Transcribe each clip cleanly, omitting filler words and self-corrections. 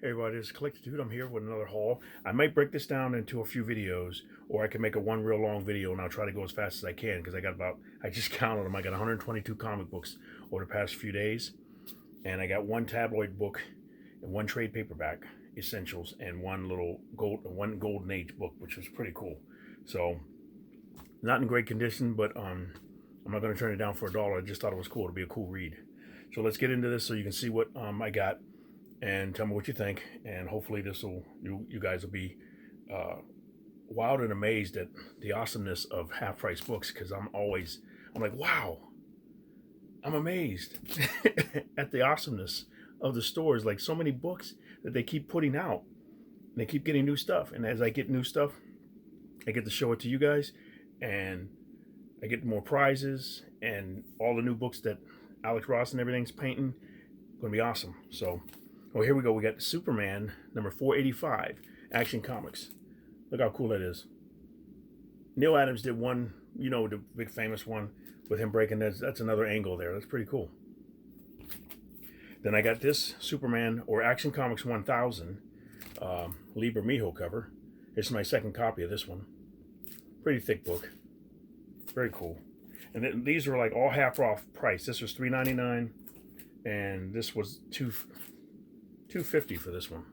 Hey everybody, it's Collectitude. I'm here with another haul. I might break this down into a few videos, or I can make a one real long video, and I'll try to go as fast as I can because I just counted them. I got 122 comic books over the past few days, and I got one tabloid book and one trade paperback essentials, and one Golden Age book, which was pretty cool. So, not in great condition, but I'm not going to turn it down for $1. I just thought it was cool. It'll be a cool read. So let's get into this so you can see what I got and tell me what you think. And hopefully you guys will be wild and amazed at the awesomeness of half price books, because I'm like, wow, I'm amazed at the awesomeness of the stores. Like, so many books that they keep putting out, and they keep getting new stuff, and as I get new stuff, I get to show it to you guys, and I get more prizes, and all the new books that Alex Ross and everything's painting. Gonna be awesome. So, oh, here we go. We got Superman number 485, Action Comics. Look how cool that is. Neil Adams did one, the big famous one with him breaking that. That's another angle there. That's pretty cool. Then I got this Superman or Action Comics 1000 Lee Bermejo cover. This is my second copy of this one. Pretty thick book. Very cool. And then these are like all half off price. This was $3.99, and this was $2.50 for this one.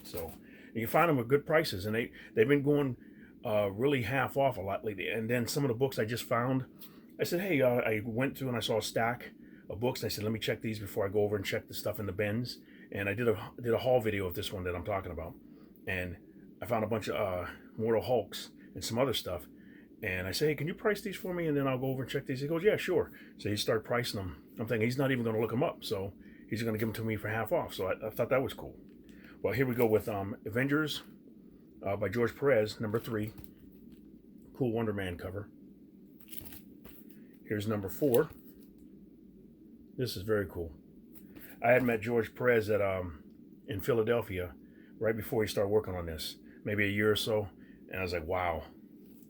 So you can find them at good prices, and they've been going really half off a lot lately. And then some of the books I just found, I said, hey, I went through and I saw a stack of books, and I said, let me check these before I go over and check the stuff in the bins. And I did a haul video of this one that I'm talking about, and I found a bunch of Mortal Hulks and some other stuff. And I say, hey, can you price these for me? And then I'll go over and check these. He goes, yeah, sure. So he started pricing them. I'm thinking he's not even going to look them up. So he's going to give them to me for half off. So I thought that was cool. Well, here we go with Avengers by George Perez, number 3. Cool Wonder Man cover. Here's number 4. This is very cool. I had met George Perez in Philadelphia right before he started working on this, maybe a year or so. And I was like, wow.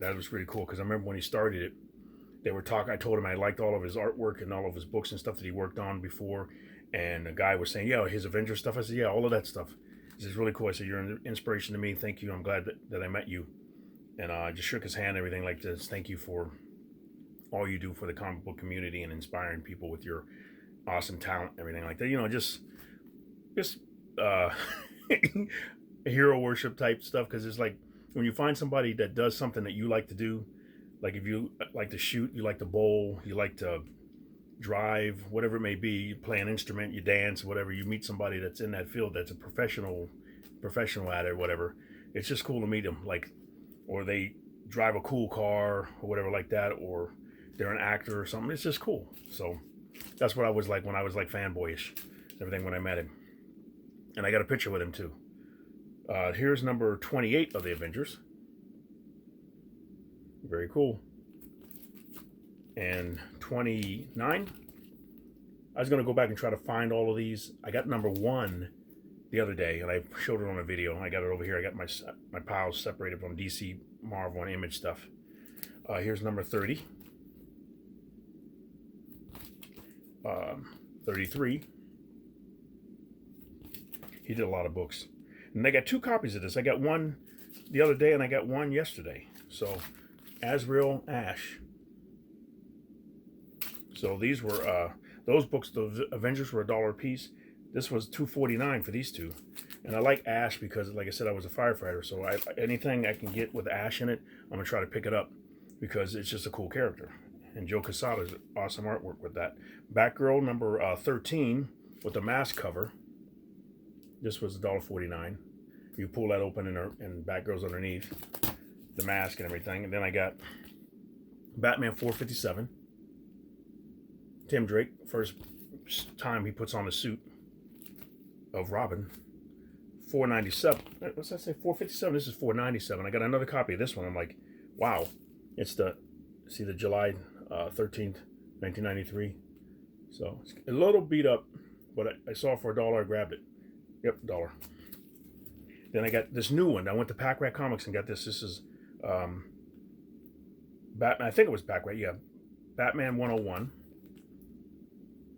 That was really cool, because I remember when he started it, they were talking. I told him I liked all of his artwork and all of his books and stuff that he worked on before. And the guy was saying, yeah, his Avengers stuff. I said, yeah, all of that stuff. This is really cool. I said, you're an inspiration to me. Thank you. I'm glad that I met you. And I just shook his hand, everything like this. Thank you for all you do for the comic book community and inspiring people with your awesome talent, everything like that. Just hero worship type stuff, because it's like, when you find somebody that does something that you like to do, like if you like to shoot, you like to bowl, you like to drive, whatever it may be, you play an instrument, you dance, whatever, you meet somebody that's in that field, that's a professional at it, or whatever. It's just cool to meet them, like, or they drive a cool car or whatever like that, or they're an actor or something. It's just cool. So that's what I was like when I was like fanboyish, everything, when I met him. And I got a picture with him too. Here's number 28 of the Avengers. Very cool. And 29. I was going to go back and try to find all of these. I got number 1 the other day, and I showed it on a video. I got it over here. I got my piles separated from DC, Marvel, and Image stuff. Here's number 30. 33. He did a lot of books. And I got 2 copies of this. I got one the other day, and I got one yesterday. So, Azrael Ash. So these were those books. The Avengers were $1 a piece. This was $2.49 for these 2. And I like Ash because, like I said, I was a firefighter. So anything I can get with Ash in it, I'm gonna try to pick it up, because it's just a cool character. And Joe Quesada's awesome artwork with that. Batgirl number 13 with the mask cover. This was $1.49. You pull that open, and Batgirl's underneath the mask and everything. And then I got Batman 457. Tim Drake, first time he puts on the suit of Robin. $4.97. What's that say? $4.57. This is $4.97. I got another copy of this one. I'm like, wow. It's the July 13th, 1993. So it's a little beat up, but I saw it for $1. I grabbed it. Yep, $1. Then I got this new one. I went to Pack Rat Comics and got this. This is Batman. I think it was Pack Rat. Yeah, Batman 101.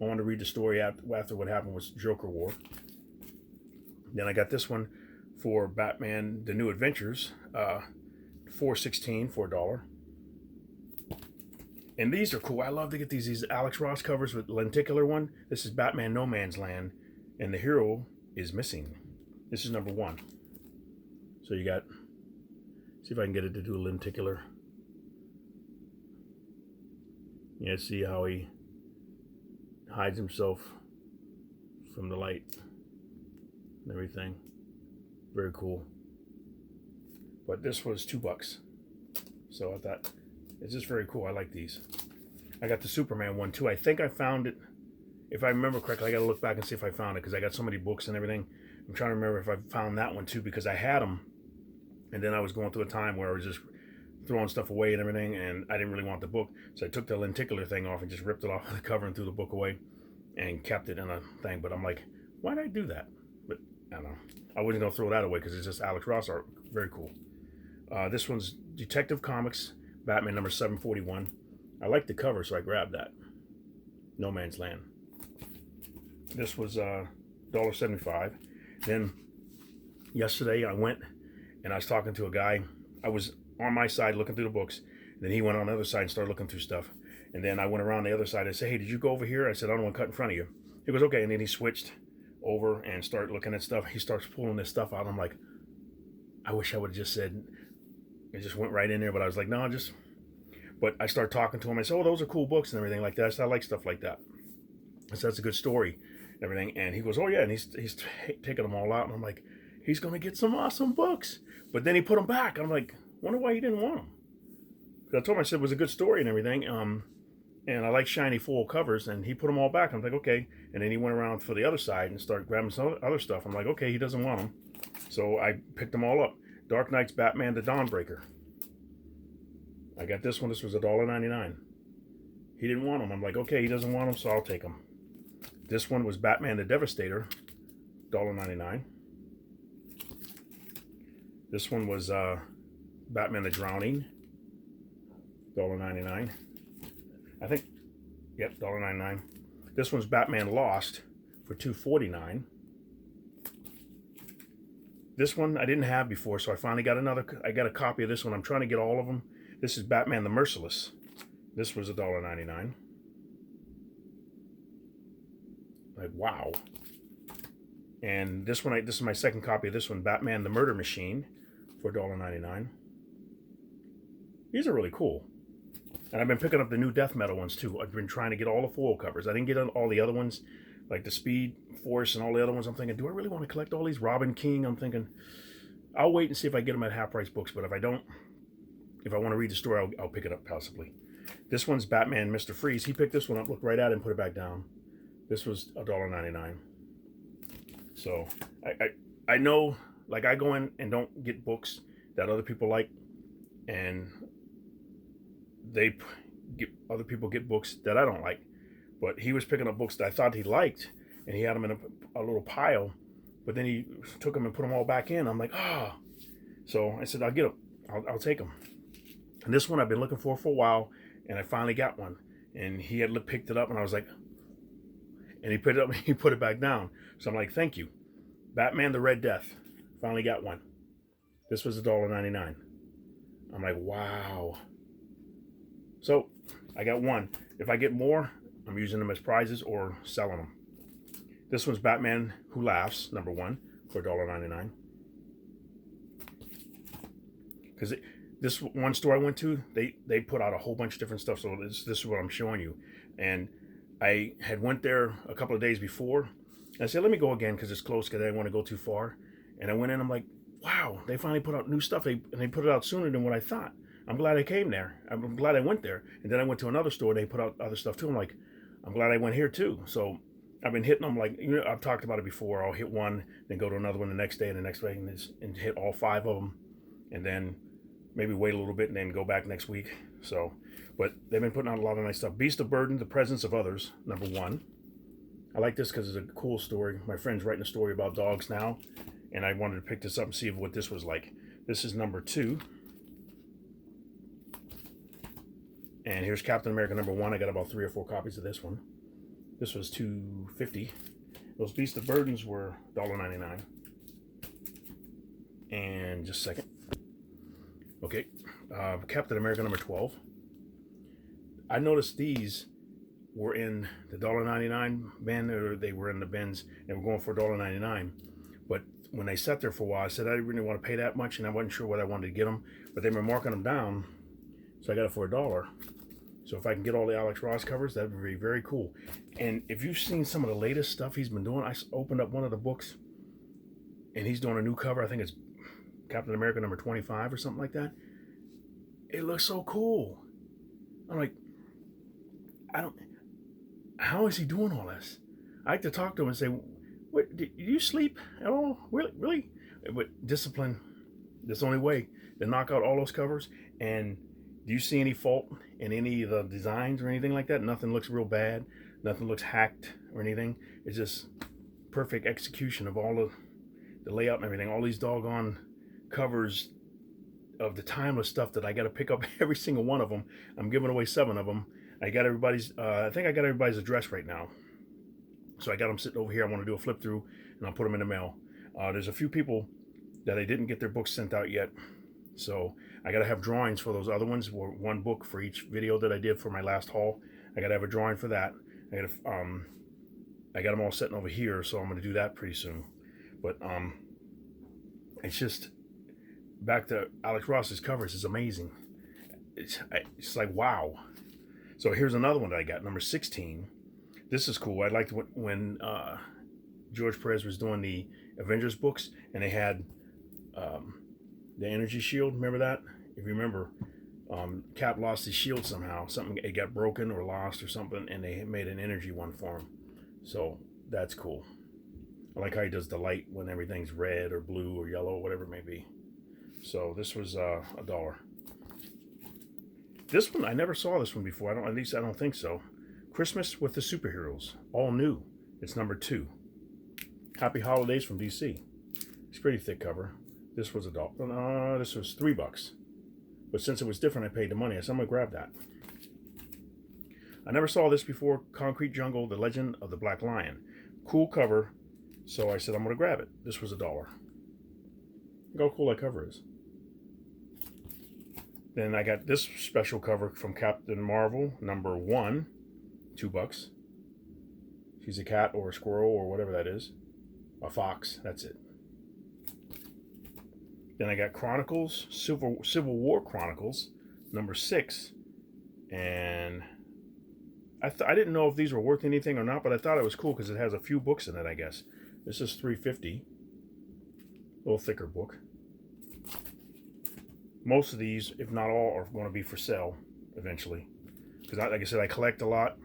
I wanted to read the story after what happened with Joker War. Then I got this one for Batman: The New Adventures, $4.16 for $1. And these are cool. I love to get these Alex Ross covers with lenticular one. This is Batman No Man's Land, and the hero is missing. This is number 1. So you got, see if I can get it to do a lenticular. Yeah, see how he hides himself from the light and everything. Very cool. But this was $2. So I thought, it's just very cool. I like these. I got the Superman one too. I think I found it. If I remember correctly, I got to look back and see if I found it because I got so many books and everything. I'm trying to remember if I found that one too because I had them. And then I was going through a time where I was just throwing stuff away and everything, and I didn't really want the book. So I took the lenticular thing off and just ripped it off the cover and threw the book away and kept it in a thing. But I'm like, why did I do that? But I don't know. I wasn't going to throw that away because it's just Alex Ross art. Very cool. This one's Detective Comics, Batman number 741. I like the cover, so I grabbed that. No Man's Land. This was $1.75. Then yesterday I went and I was talking to a guy. I was on my side looking through the books. Then he went on the other side and started looking through stuff. And then I went around the other side. I said, hey, did you go over here? I said, I don't want to cut in front of you. He goes, okay. And then he switched over and started looking at stuff. He starts pulling this stuff out. I'm like, I wish I would have just said, it just went right in there. But I was like, no, just, but I started talking to him. I said, oh, those are cool books and everything like that. I said, I like stuff like that. I said, that's a good story and everything. And he goes, oh yeah. And he's taking them all out. And I'm like, he's going to get some awesome books. But then he put them back. I'm like, wonder why he didn't want them. I told him, I said it was a good story and everything. And I like shiny foil covers, and he put them all back. I'm like, okay. And then he went around for the other side and started grabbing some other stuff. I'm like, okay, he doesn't want them. So I picked them all up. Dark Knight's Batman the Dawnbreaker. I got this one. This was $1.99. He didn't want them. I'm like, okay, he doesn't want them, so I'll take them. This one was Batman the Devastator, $1.99. This one was Batman the Drowning, $1.99. I think, yep, $1.99. This one's Batman Lost for $2.49. This one I didn't have before, so I finally got I got a copy of this one. I'm trying to get all of them. This is Batman the Merciless. This was $1.99. Like, wow. And this one, this is my second copy of this one, Batman the Murder Machine for $1.99. These are really cool. And I've been picking up the new Death Metal ones too. I've been trying to get all the foil covers. I didn't get all the other ones, like the Speed Force and all the other ones. I'm thinking, do I really want to collect all these? Robin King, I'm thinking, I'll wait and see if I get them at half price books. But if I don't, if I want to read the story, I'll pick it up possibly. This one's Batman Mr. Freeze. He picked this one up, looked right at it, and put it back down. This was $1.99. So I know, like, I go in and don't get books that other people like, and other people get books that I don't like. But he was picking up books that I thought he liked, and he had them in a little pile, but then he took them and put them all back in. I'm like, ah. Oh. So I said, I'll get them. I'll take them. And this one I've been looking for a while, and I finally got one. And he had picked it up, and I was like, and he picked it up and he put it back down. So I'm like, thank you. Batman the Red Death. Finally got one. This was $1.99. I'm like, wow. So I got one. If I get more, I'm using them as prizes or selling them. This one's Batman Who Laughs, number 1, for $1.99. Because this one store I went to, they put out a whole bunch of different stuff. So this is what I'm showing you. And I had went there a couple of days before. And I said, let me go again because it's close, because I didn't want to go too far. And I went in, I'm like, wow, they finally put out new stuff. And they put it out sooner than what I thought. I'm glad I came there. I'm glad I went there. And then I went to another store, and they put out other stuff too. I'm like, I'm glad I went here too. So I've been hitting them, like, you know, I've talked about it before. I'll hit one, then go to another one the next day and the next day, and hit all 5 of them. And then maybe wait a little bit and then go back next week. So, but they've been putting out a lot of nice stuff. Beast of Burden, The Presence of Others, number 1. I like this because it's a cool story. My friend's writing a story about dogs now, and I wanted to pick this up and see what this was like. This is number 2. And here's Captain America number 1. I got about 3 or 4 copies of this one. This was $2.50. Those Beast of Burdens were $1.99. And just a second. Okay, Captain America number 12. I noticed these were in the $1.99 bin, or they were in the bins and were going for $1.99. But when they sat there for a while, I said I didn't really want to pay that much, and I wasn't sure what I wanted to get them. But they were marking them down, so I got it for $1. So if I can get all the Alex Ross covers, that would be very cool. And if you've seen some of the latest stuff he's been doing, I opened up one of the books, and he's doing a new cover. I think it's Captain America number 25 or something like that. It looks so cool. I'm like, how is he doing all this? I like to talk to him and say, what, did you sleep at all? Really? But discipline, that's the only way to knock out all those covers. And do you see any fault in any of the designs or anything like that? Nothing looks real bad. Nothing looks hacked or anything. It's just perfect execution of all of the layout and everything. All these doggone covers of the timeless stuff that I got to pick up every single one of them. I'm giving away 7 of them. I got everybody's, I think I got everybody's address right now. So I got them sitting over here. I want to do a flip through and I'll put them in the mail. There's a few people that I didn't get their books sent out yet. So I got to have drawings for those other ones. 1 book for each video that I did for my last haul. I got to have a drawing for that. I got them all sitting over here. So I'm going to do that pretty soon. But it's just, back to Alex Ross's covers is amazing. It's like, wow. So here's another one that I got, number 16. This is cool. I liked when George Perez was doing the Avengers books, and they had the energy shield. Remember that? If you remember, Cap lost his shield somehow. It got broken or lost or something, and they made an energy one for him. So that's cool. I like how he does the light when everything's red or blue or yellow or whatever it may be. So this was $1. This one, I never saw this one before. At least I don't think so. Christmas with the Superheroes, all new. It's number 2. Happy Holidays from DC. It's a pretty thick cover. This was $1. This was $3. But since it was different, I paid the money. I said I'm gonna grab that. I never saw this before. Concrete Jungle: The Legend of the Black Lion. Cool cover. So I said I'm gonna grab it. This was $1. Look how cool that cover is. Then I got this special cover from Captain Marvel, number 1, $2. She's a cat or a squirrel or whatever that is. A fox, that's it. Then I got Chronicles, Civil War Chronicles, number 6. And I didn't know if these were worth anything or not, but I thought it was cool because it has a few books in it, I guess. This is $3.50. A little thicker book. Most of these, if not all, are going to be for sale eventually. Because, like I said, I collect a lot.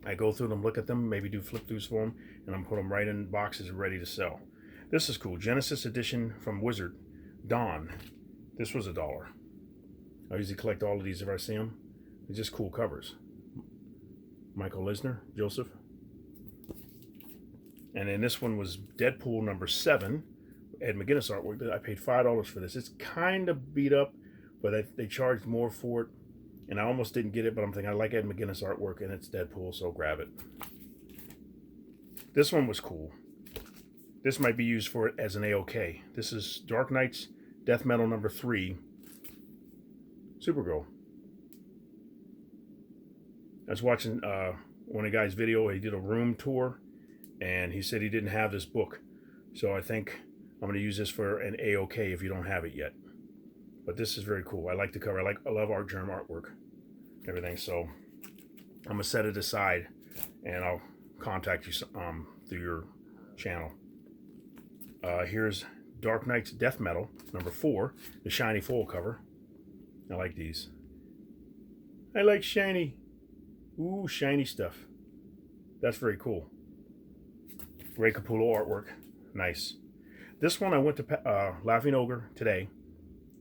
I go through them, look at them, maybe do flip-throughs for them, and I'm put them right in boxes ready to sell. This is cool. Genesis edition from Wizard. Dawn. This was $1. I usually collect all of these if I see them. They're just cool covers. Michael Eisner, Joseph. And then this one was Deadpool number 7. Ed McGuinness artwork. I paid $5 for this. It's kind of beat up, but they charged more for it. And I almost didn't get it, but I'm thinking I like Ed McGuinness artwork, and it's Deadpool, so grab it. This one was cool. This might be used for it as an AOK. This is Dark Knight's Death Metal number 3. Supergirl. I was watching one of the guy's video. He did a room tour, and he said he didn't have this book. So I think I'm going to use this for an AOK if you don't have it yet. But this is very cool. I like the cover. I love Art Germ artwork, everything. So I'm going to set it aside, and I'll contact you through your channel. Here's Dark Knight's Death Metal, number 4, the shiny foil cover. I like these. I like shiny. Ooh, shiny stuff. That's very cool. Ray Capullo artwork. Nice. This one I went to Laughing Ogre today,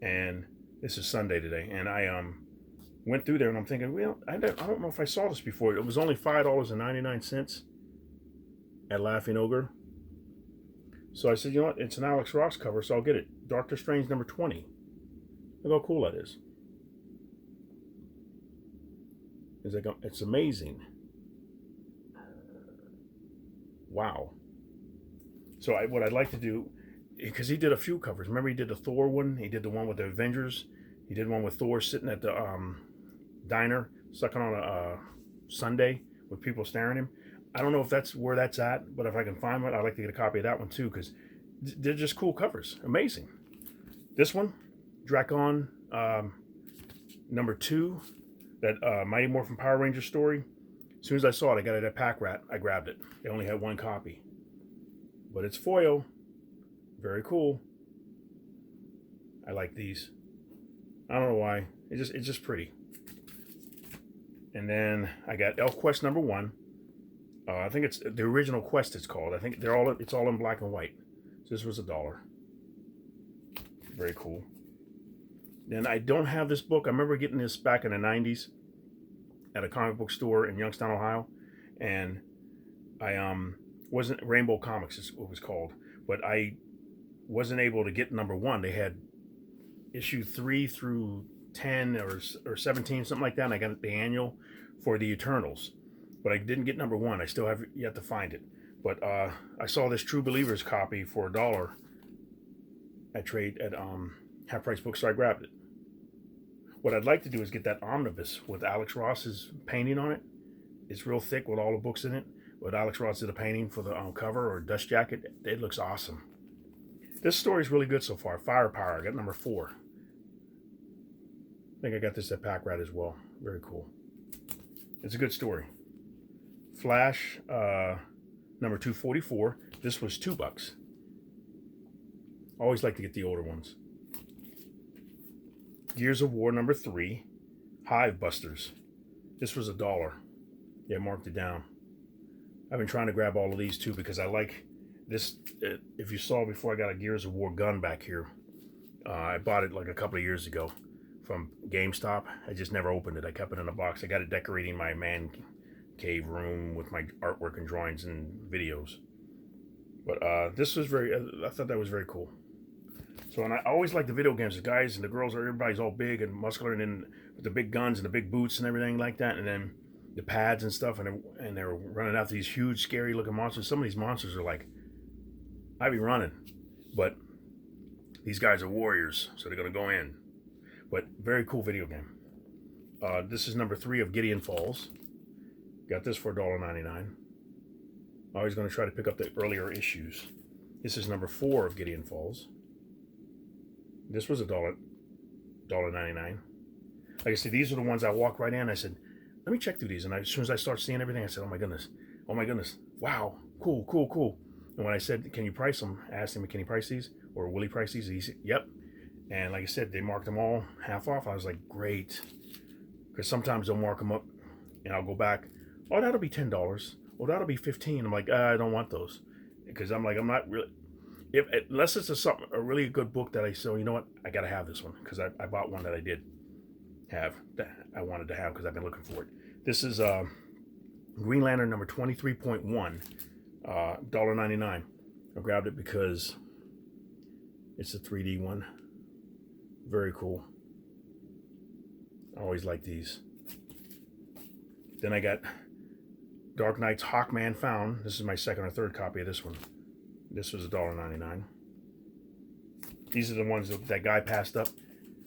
and this is Sunday today, and I went through there, and I'm thinking, well, I don't know if I saw this before. It was only $5.99 at Laughing Ogre. So I said, you know what? It's an Alex Ross cover, so I'll get it. Doctor Strange number 20. Look how cool that is. It's amazing. Wow. So what I'd like to do, because he did a few covers. Remember, he did the Thor one. He did the one with the Avengers. He did one with Thor sitting at the diner, sucking on a sundae with people staring at him. I don't know if that's where that's at, but if I can find one, I'd like to get a copy of that one too, because they're just cool covers. Amazing. This one, Drakon #2, that Mighty Morphin Power Ranger story. As soon as I saw it, I got it at Pack Rat. I grabbed it. They only had one copy, but it's foil. Very cool. I like these. I don't know why. It's just pretty. And then I got ElfQuest #1. I think it's the original Quest. It's called. I think it's all in black and white. So this was $1. Very cool. Then I don't have this book. I remember getting this back in the 90s at a comic book store in Youngstown, Ohio, and I wasn't Rainbow Comics is what it was called, but I wasn't able to get #1. They had issue 3 through 10 or 17, something like that, and I got the annual for the Eternals, but I didn't get #1. I still have yet to find it. But I saw this True Believers copy for $1 at trade at Half Price Books, so I grabbed it. What I'd like to do is get that omnibus with Alex Ross's painting on it. It's real thick with all the books in it. But Alex Ross did a painting for the cover or dust jacket. It looks awesome. This story is really good so far. Firepower. I got #4. I think I got this at Pack Rat as well. Very cool. It's a good story. Flash #244. This was $2. Always like to get the older ones. Gears of War #3. Hive Busters. This was $1. Yeah, marked it down. I've been trying to grab all of these too because I like this. If you saw before, I got a Gears of War gun back here. I bought it like a couple of years ago from GameStop. I just never opened it. I kept it in a box. I got it decorating my man cave room with my artwork and drawings and videos. But this was I thought that was very cool. So, and I always like the video games. The guys and the girls, everybody's all big and muscular, and then with the big guns and the big boots and everything like that, and then the pads and stuff, and they're running after these huge, scary-looking monsters. Some of these monsters are like, I'd be running, but these guys are warriors, so they're gonna go in. But very cool video game. This is #3 of Gideon Falls. Got this for $1.99. Always going to try to pick up the earlier issues. This is #4 of Gideon Falls. This was $1.99. Like I said, these are the ones I walked right in. I said, let me check through these. And as soon as I start seeing everything, I said, oh my goodness, wow, cool, cool, cool. And when I said, can you price them? I asked him, can you price these? Or will he price these? He said, yep. And like I said, they marked them all half off. I was like, great. Because sometimes they'll mark them up and I'll go back. Oh, that'll be $10. Oh, that'll be $15. I'm like, I don't want those. Because I'm like, I'm not really, unless it's a really good book that I say, you know what, I got to have this one. Because I bought one that I did have, that I wanted to have because I've been looking for it. This is Green Lantern number 23.1, $1.99. I grabbed it because it's a 3D one. Very cool. I always like these. Then I got Dark Knight's Hawkman Found. This is my second or third copy of this one. This was $1.99. These are the ones that guy passed up.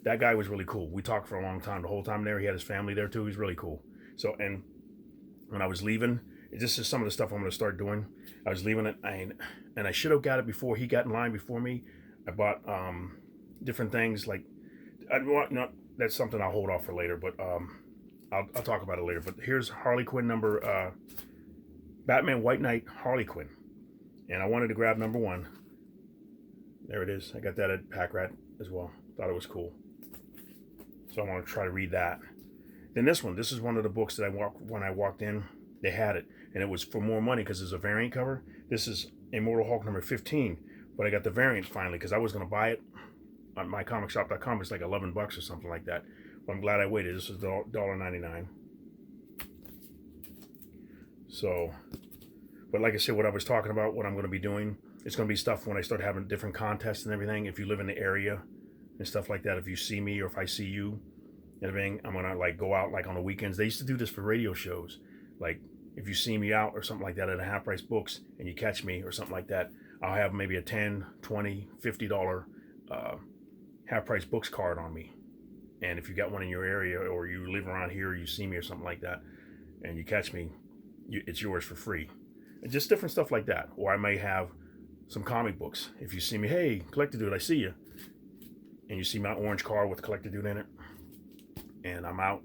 That guy was really cool. We talked for a long time. The whole time there, he had his family there too. He's really cool. So, and when I was leaving, this is some of the stuff I'm going to start doing. I was leaving it, and I should have got it before he got in line before me. I bought different things like, that's something I'll hold off for later, but I'll talk about it later. But here's Harley Quinn Batman White Knight Harley Quinn. And I wanted to grab #1. There it is. I got that at Pack Rat as well. Thought it was cool. So I want to try to read that. Then this is one of the books that when I walked in, they had it. And it was for more money because it's a variant cover. This is Immortal Hulk number 15. But I got the variant finally because I was going to buy it on mycomicshop.com. It's like $11 or something like that. But I'm glad I waited. This is $1.99. So, but like I said, what I was talking about, what I'm going to be doing, it's going to be stuff when I start having different contests and everything. If you live in the area and stuff like that, if you see me or if I see you and everything, I'm going to like go out like on the weekends. They used to do this for radio shows. Like if you see me out or something like that at a Half Price Books and you catch me or something like that, I'll have maybe a 10, 20, $50 half price books card on me. And if you got one in your area, or you live around here, or you see me or something like that, and you catch me, it's yours for free. And just different stuff like that. Or I may have some comic books. If you see me, hey, Collector Dude, I see you. And you see my orange car with Collector Dude in it, and I'm out,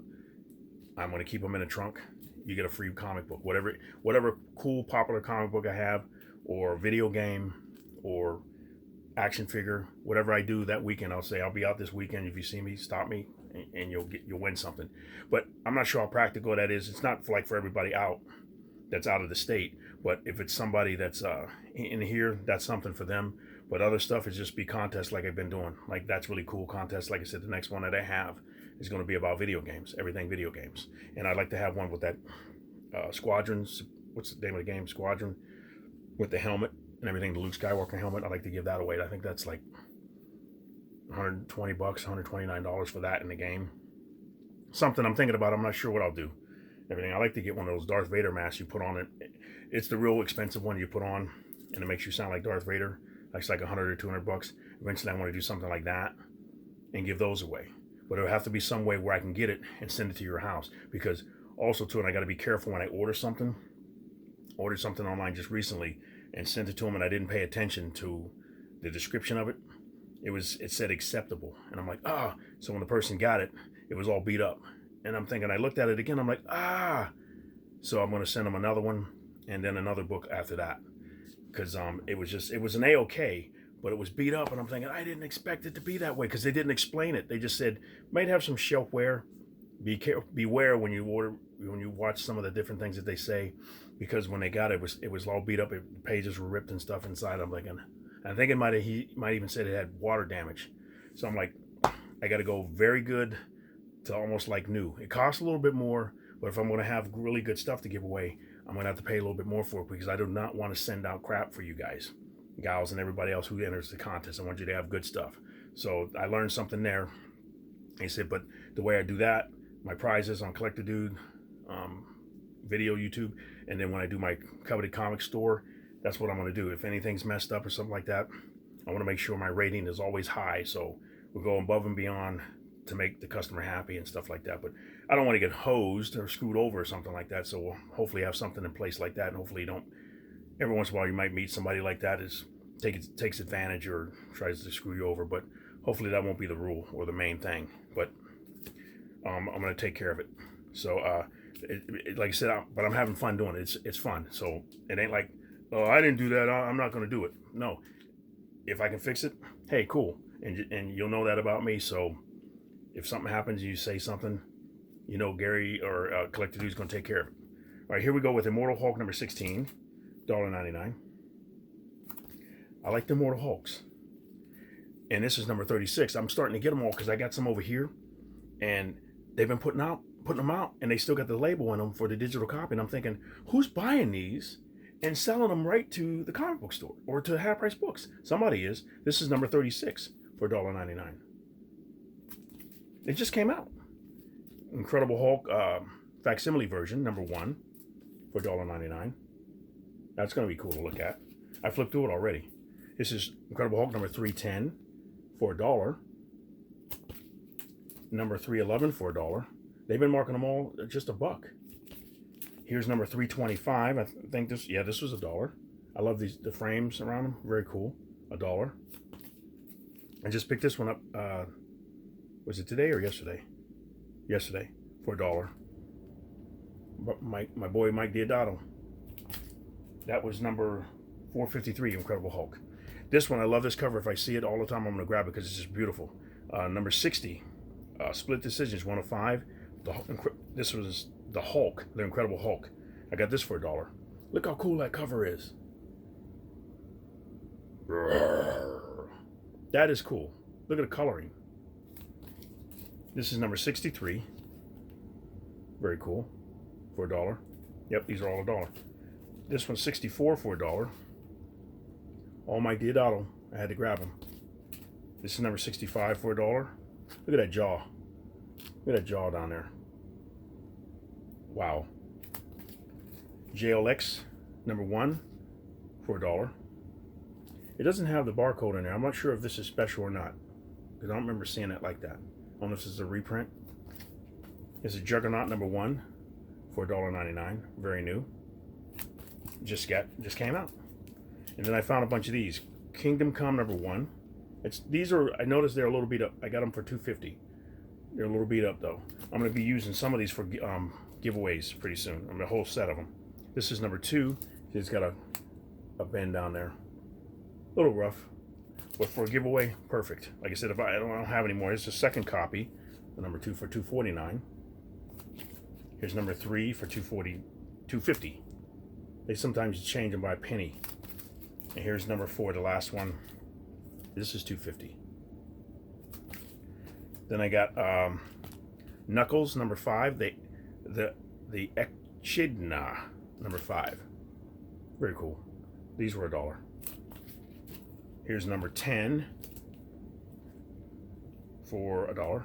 I'm going to keep them in a trunk. You get a free comic book. Whatever cool, popular comic book I have, or video game, or action figure, whatever I do that weekend, I'll say, I'll be out this weekend. If you see me, stop me, and you'll win something. But I'm not sure how practical that is. It's not for everybody that's out of the state. But if it's somebody that's in here, that's something for them. But other stuff is just be contests like I've been doing. Like, that's really cool contests. Like I said, the next one that I have is going to be about video games, everything video games. And I'd like to have one with that Squadrons, what's the name of the game? Squadron, with the helmet and everything, the Luke Skywalker helmet. I'd like to give that away. I think that's like $120, $129 for that in the game. Something I'm thinking about. I'm not sure what I'll do. Everything. I like to get one of those Darth Vader masks you put on it. It's the real expensive one you put on, and it makes you sound like Darth Vader. It's like $100 or $200. Eventually, I want to do something like that and give those away. But it'll have to be some way where I can get it and send it to your house. Because also too, and I got to be careful when I order something. Ordered something online just recently and sent it to them, and I didn't pay attention to the description of it. It said acceptable, and I'm like, so when the person got it, it was all beat up. And I'm thinking, I looked at it again, I'm like, so I'm going to send them another one, and then another book after that. Because it was an A-OK, but it was beat up, and I'm thinking, I didn't expect it to be that way, because they didn't explain it. They just said, might have some shelf wear. Beware when you watch some of the different things that they say, because when they got it, it was all beat up. The pages were ripped and stuff inside. I'm thinking, I think he might even said it had water damage. So I'm like, I got to go very good to almost like new. It costs a little bit more, but if I'm going to have really good stuff to give away, I'm going to have to pay a little bit more for it, because I do not want to send out crap for you guys, gals, and everybody else who enters the contest. I want you to have good stuff. So I learned something there. He said, but the way I do that, my prizes on Collector Dude, video, YouTube, and then when I do my coveted comic store, that's what I'm going to do. If anything's messed up or something like that, I want to make sure my rating is always high. So we're going above and beyond to make the customer happy and stuff like that. But I don't want to get hosed or screwed over or something like that. So we'll hopefully have something in place like that. And hopefully you don't, every once in a while you might meet somebody like that takes advantage or tries to screw you over. But hopefully that won't be the rule or the main thing. But I'm going to take care of it. So, like I said, but I'm having fun doing it. It's fun. So it ain't like, oh, I didn't do that, I'm not going to do it. No. If I can fix it, hey, cool. And you'll know that about me. So if something happens, you say something, Gary or Collector Dude's going to take care of it. All right, here we go with Immortal Hulk number 16, $1.99. I like the Immortal Hulks. And this is number 36. I'm starting to get them all because I got some over here. And they've been putting them out, and they still got the label on them for the digital copy. And I'm thinking, who's buying these and selling them right to the comic book store or to half price books? Somebody is. This is number 36 for $1.99. It just came out. Incredible Hulk facsimile version, number 1 for $1.99. That's going to be cool to look at. I flipped through it already. This is Incredible Hulk number 310 for $1. Number 311 for $1. They've been marking them all just $1. Here's number 325. I think this was $1. I love the frames around them. Very cool. $1. I just picked this one up. Was it today or yesterday? Yesterday for $1. But my boy Mike Diodato. That was number 453, Incredible Hulk. This one, I love this cover. If I see it all the time, I'm going to grab it because it's just beautiful. Number 60. Split Decisions 105. This was the Hulk, the Incredible Hulk. I got this for $1. Look how cool that cover is. That is cool. Look at the coloring. This is number 63. Very cool. For $1. Yep, these are all $1. This one's 64 for $1. All Mike Diodato. I had to grab them. This is number 65 for $1. Look at that jaw. Look at that jaw down there. Wow. JLX number 1 for $1. It doesn't have the barcode in there. I'm not sure if this is special or not, because I don't remember seeing it like that. I don't know if this is a reprint. This is Juggernaut #1 for $1.99. Very new. Just came out. And then I found a bunch of these. Kingdom Come #1. These are, I noticed they're a little beat up. I got them for $2.50. They're a little beat up though. I'm going to be using some of these for giveaways pretty soon. I'm a whole set of them. This is #2. It's got a bend down there. A little rough, but for a giveaway, perfect. Like I said, if I don't have any more, it's a second copy. The #2 for $2.49. Here's #3 for $2.50. They sometimes change them by a penny. And here's #4, the last one. This is $2.50. Then I got Knuckles #5. The Echidna #5. Very cool. These were $1. Here's #10 for $1.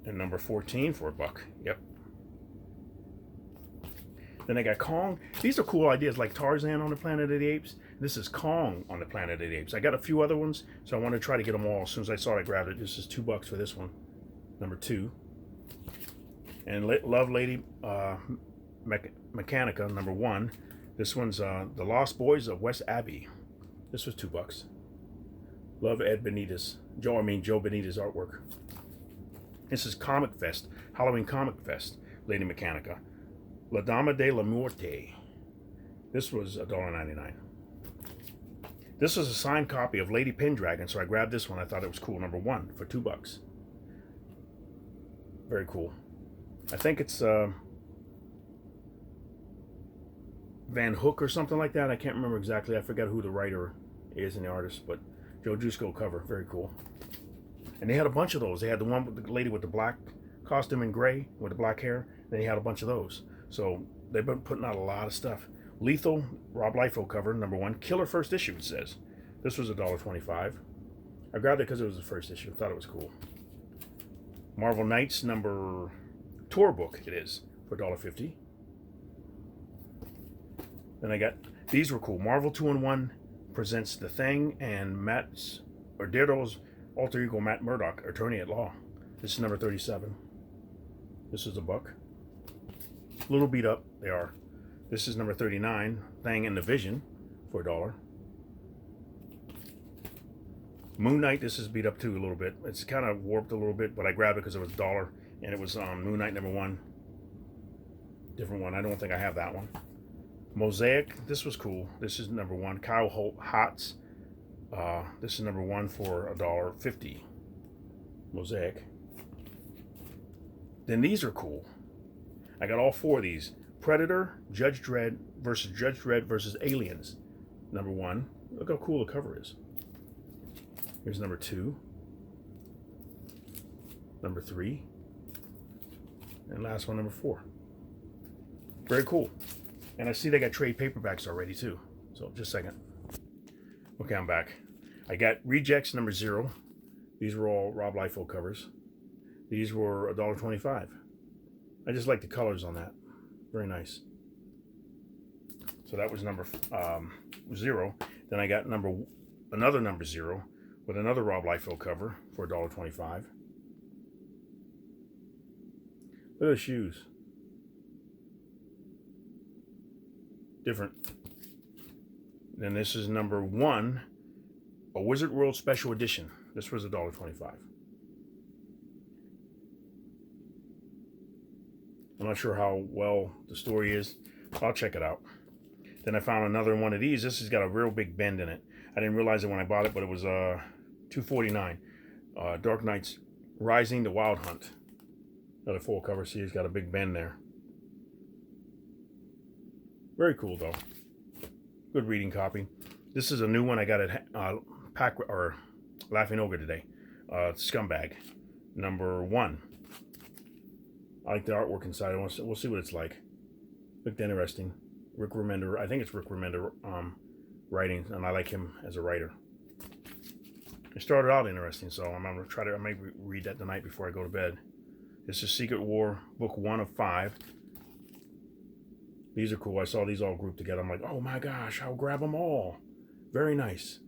And #14 for $1. Yep. Then I got Kong. These are cool ideas, like Tarzan on the Planet of the Apes. This is Kong on the Planet of the Apes. I got a few other ones, so I want to try to get them all. As soon as I saw it, I grabbed it. This is $2 for this one, #2. And Love Lady Mechanica #1. This one's The Lost Boys of West Abbey. This was $2. Love Ed Benitez. Joe Benitez artwork. This is Comic Fest, Halloween Comic Fest, Lady Mechanica. La Dama de la Muerte. This was $1.99. This was a signed copy of Lady Pendragon, so I grabbed this one. I thought it was cool. #1 for $2. Very cool. I think it's Van Hook or something like that. I can't remember exactly. I forgot who the writer is and the artist, but Joe Jusko cover. Very cool. And they had a bunch of those. They had the one with the lady with the black costume in gray with the black hair. Then he had a bunch of those. So they've been putting out a lot of stuff. Lethal, Rob Liefeld cover, #1. Killer first issue, it says. This was $1.25. I grabbed it because it was the first issue. I thought it was cool. Marvel Knights tour book, it is, for $1.50. Then I got, these were cool. Marvel 2-in-1 presents The Thing and Daredevil's alter ego Matt Murdock, attorney at law. This is #37. This is $1. A little beat up, they are. This is #39, Thing and the Vision, for $1. Moon Knight, this is beat up too a little bit. It's kind of warped a little bit, but I grabbed it because it was $1, and it was Moon Knight #1. Different one, I don't think I have that one. Mosaic, this was cool. This is #1, Kyle Hotz. This is #1 for $1.50. Mosaic. Then these are cool. I got all 4 of these. Predator, Judge Dredd versus Aliens. #1. Look how cool the cover is. Here's #2. #3. And last one, #4. Very cool. And I see they got trade paperbacks already too. So just a second. Okay, I'm back. I got Rejects #0. These were all Rob Liefeld covers. These were $1.25. I just like the colors on that. Very nice. So that was #0. Then I got another #0 with another Rob Liefeld cover for $1.25. Look at the shoes. Different. Then this is #1, a Wizard World Special Edition. This was $1.25. I'm not sure how well the story is. I'll check it out. Then I found another one of these. This has got a real big bend in it. I didn't realize it when I bought it, but it was $2.49. Dark Knights Rising: The Wild Hunt. Another full cover. See, it's got a big bend there. Very cool though. Good reading copy. This is a new one I got at Laughing Ogre today. Scumbag #1. I like the artwork inside. We'll see what it's like. Looked interesting. Rick Remender. I think it's Rick Remender writing, and I like him as a writer. It started out interesting, so I'm gonna try to. I might read that tonight before I go to bed. This is Secret War, book 1 of 5. These are cool. I saw these all grouped together. I'm like, oh my gosh, I'll grab them all. Very nice.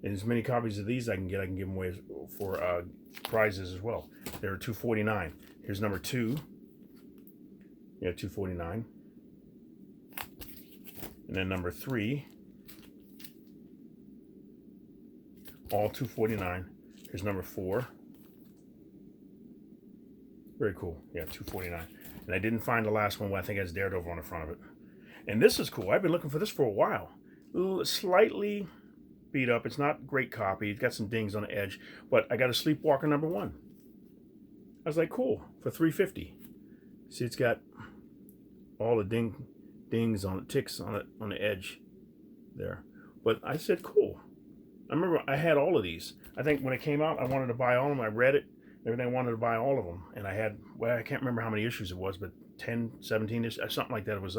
And as many copies of these I can give them away for prizes as well. They're $2.49. Here's number 2. Yeah, $2.49. And then number 3, all $2.49. Here's number 4. Very cool. Yeah, $2.49. And I didn't find the last one. I think it has Daredevil on the front of it. And this is cool. I've been looking for this for a while. Slightly beat up. It's not a great copy. It's got some dings on the edge. But I got a Sleepwalker number 1. I was like, cool, for $3.50. See, it's got all the dings on it, ticks on it on the edge there. But I said, cool. I remember I had all of these. I think when it came out, I wanted to buy all of them. I read it. Everything I wanted to buy all of them. And I had, well, I can't remember how many issues it was, but 10, 17 issues, something like that. It was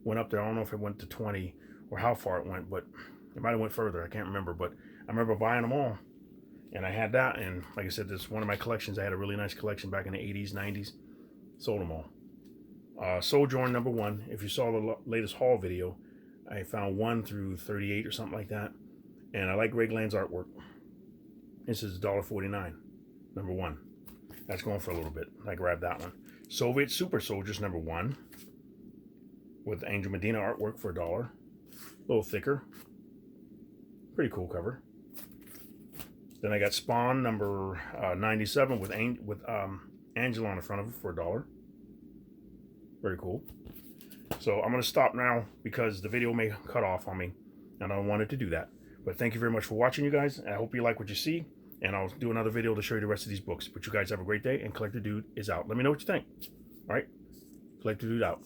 went up there. I don't know if it went to 20 or how far it went, but it might have went further. I can't remember, but I remember buying them all. And I had that, and like I said, this is one of my collections. I had a really nice collection back in the 80s, 90s. Sold them all. Sojourn number 1. If you saw the latest haul video, I found 1 through 38 or something like that. And I like Greg Land's artwork. This is $1.49, number 1. That's going for a little bit. I grabbed that one. Soviet Super Soldiers number 1 with Angel Medina artwork for $1. A little thicker. Pretty cool cover. Then I got Spawn number 97 with Angela on the front of it for $1. Very cool. So I'm going to stop now because the video may cut off on me, and I don't want it to do that. But thank you very much for watching, you guys. I hope you like what you see, and I'll do another video to show you the rest of these books. But you guys have a great day, and Collector Dude is out. Let me know what you think. All right? Collector Dude out.